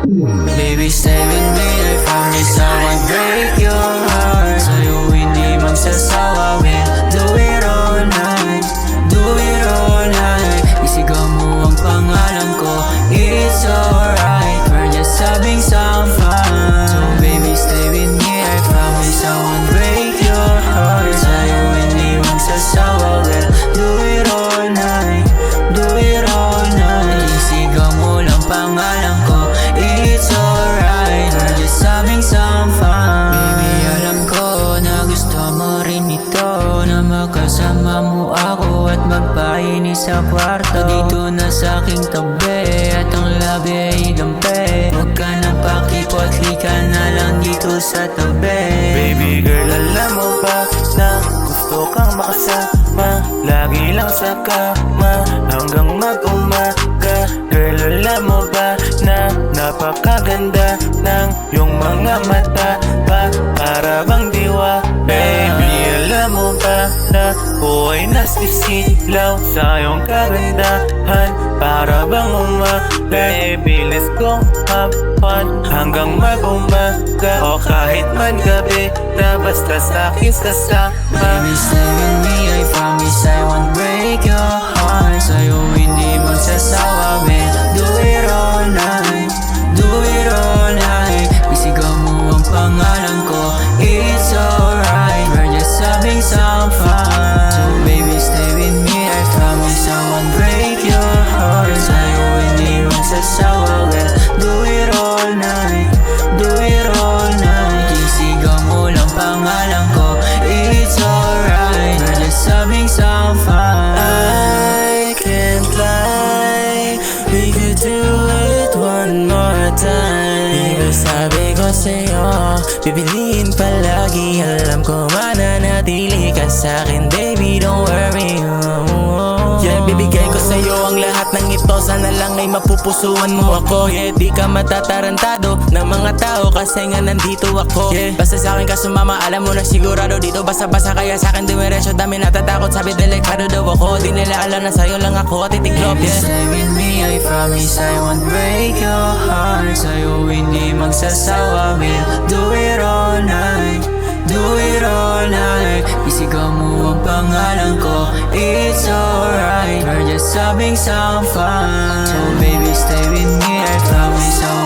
Baby, stay with me, I promise I won't break your heart. Sa'yo hindi magsasawa, we'll do it all night. Do it all night. Isigaw mo ang pangalan ko, it's alright. We're just having some fun. So baby, stay with me, I promise I won't break your heart. Sa'yo hindi magsasawa, we'll do it all night. Do it all night. Isigaw mo lang pangalan ko, it's alright. We're just having some fun. Baby, alam ko na gusto mo rin ito, na makasama mo ako at magpaini sa kwarto. Dito na sa aking tabi at ang labi ay gampe. Huwag ka nang pakipot, lika na lang dito sa tabi. Baby girl, alam mo ba na gusto kang makasama? Lagi lang sa kama hanggang mag-umaga. Girl, alam mo ba na napakaganda ng iyong mga mata pa, para bang diwa? Baby, alam mo ba na buhay nasisilaw sa iyong kagandahan, para bang umaga? Baby, let's go have fun hanggang mag-umaga, o kahit man gabi na basta sa'kin kasama. Baby, stay with me, I promise I won't break your heart. Sa'yo hindi magsasawa, we'll do it all night. Do it all night. Isigaw mo ang pangalan ko, it's alright. We're just having some fun. So baby, stay with me, I promise I won't break your heart. Sa'yo hindi magsasawa, we'll do it all night. Do it all night. Isigaw mo lang pangalan ko, it's alright. We're just having some fun. I can't lie, we could do it one more time. Diba sabi ko sa'yo, pipiliin palagi. Alam ko mananatili ka sa'kin, baby, don't worry. Yeah, bibigay ko sa'yo ang lahat ng ito. Sana lang ay mapupusuan mo ako. Yeah, di ka matatarantado ng mga tao kasi nga nandito ako. Yeah, basta sa'kin ka sumama, alam mo na sigurado dito basa-basa. Kaya sa'kin dumiretso, dami natatakot. Sabi delikado daw ako, di nila alam na sa'yo lang ako titiklop. Baby, Yeah, stay with me, I promise I won't break your heart. Sa'yo hindi magsasawa, we'll do it all night. Do it all night. Isigaw mo ang pangalan ko, it's alright. We're just having some fun. So baby, stay with me, I promise I